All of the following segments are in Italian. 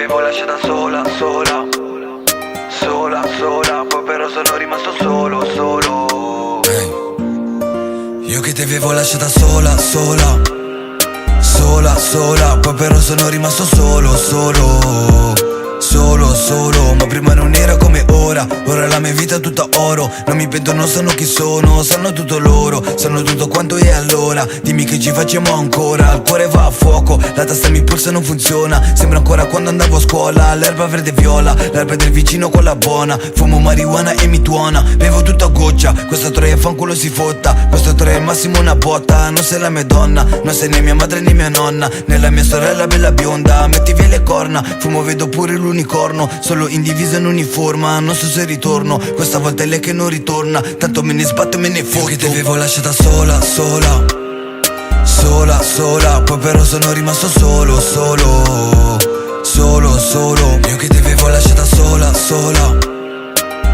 avevo lasciata sola, sola, sola, sola, poi però sono rimasto solo, solo. Io che ti avevo lasciata sola, sola, sola, sola, poi però sono rimasto solo, solo, solo, solo. Ma prima non era come ora, ora la mia vita è tutta oro. Non mi pento, non sanno chi sono, sanno tutto loro, sanno tutto quanto è allora. Dimmi che ci facciamo ancora, il cuore va a fuoco, la testa mi pulsa non funziona. Sembra ancora quando andavo a scuola, l'erba verde e viola, l'erba del vicino quella buona. Fumo marijuana e mi tuona, bevo tutto a goccia. Questa troia fanculo si fotta, questo troia è al massimo una botta. Non sei la mia donna, non sei né mia madre né mia nonna, né la mia sorella bella bionda. Metti via le corna, fumo vedo pure l'unicorno, solo in divisa in uniforma. Non so se ritorno, questa volta è lei che non ritorna, tanto me ne sbatto e me ne fotto. Io che ti avevo lasciata sola, sola, sola, sola, poi però sono rimasto solo, solo, solo, solo. Io che ti avevo lasciata sola, sola,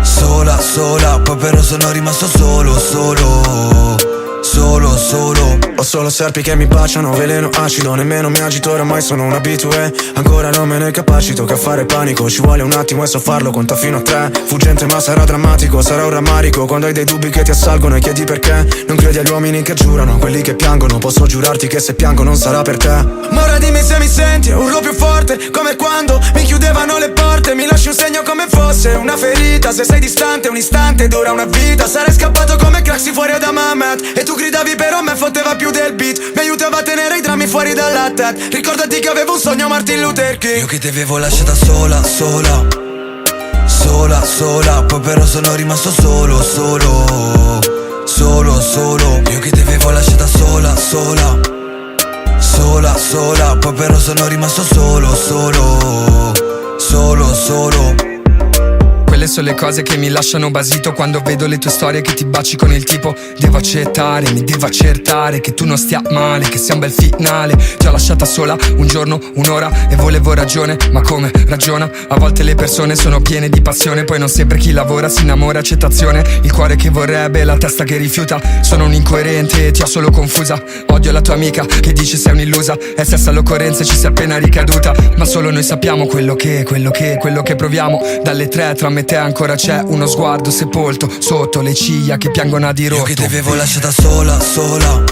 sola, sola, poi però sono rimasto solo, solo, solo, solo. Ho solo serpi che mi baciano, veleno acido, nemmeno mi agito, oramai sono un abitué. Ancora non me ne capacito, che a fare panico ci vuole un attimo e so farlo, conta fino a 3. Fuggente ma sarà drammatico, sarà un rammarico quando hai dei dubbi che ti assalgono e chiedi perché. Non credi agli uomini che giurano, quelli che piangono, posso giurarti che se piango non sarà per te. Ma ora dimmi se mi senti, urlo più forte, come quando mi chiudevano le porte. Mi lasci un segno come fosse una ferita, se sei distante un istante dura una vita. Sarei scappato come Craxi fuori da Mamet, e tu gridavi però me fotteva più del beat, mi aiutava a tenere i drammi fuori dall'attack. Ricordati che avevo un sogno Martin Luther King. Io che ti avevo lasciata sola, sola, sola, sola, poi però sono rimasto solo, solo, solo, solo. Io che ti avevo lasciata sola, sola, sola, sola, poi però sono rimasto solo, solo, solo, solo. Quelle sono le cose che mi lasciano basito quando vedo le tue storie che ti baci con il tipo. Devo accettare, mi devo accertare che tu non stia male, che sia un bel finale. Ti ho lasciata sola un giorno, un'ora e volevo ragione, ma come ragiona? A volte le persone sono piene di passione, poi non sempre chi lavora si innamora. Accettazione, il cuore che vorrebbe, la testa che rifiuta. Sono un incoerente e ti ho solo confusa. Odio la tua amica che dice sei un'illusa, è stessa all'occorrenza e ci sei appena ricaduta. Ma solo noi sappiamo quello che proviamo. Dalle 3 tra me e te ancora c'è uno sguardo sepolto sotto le ciglia che piangono a dirotto. Io che ti avevo lasciata sola, sola,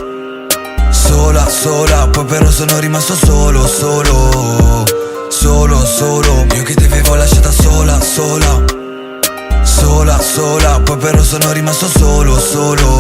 sola, sola, poi però sono rimasto solo, solo, solo, solo. Io che ti avevo lasciata sola, sola, sola, sola, poi però sono rimasto solo, solo,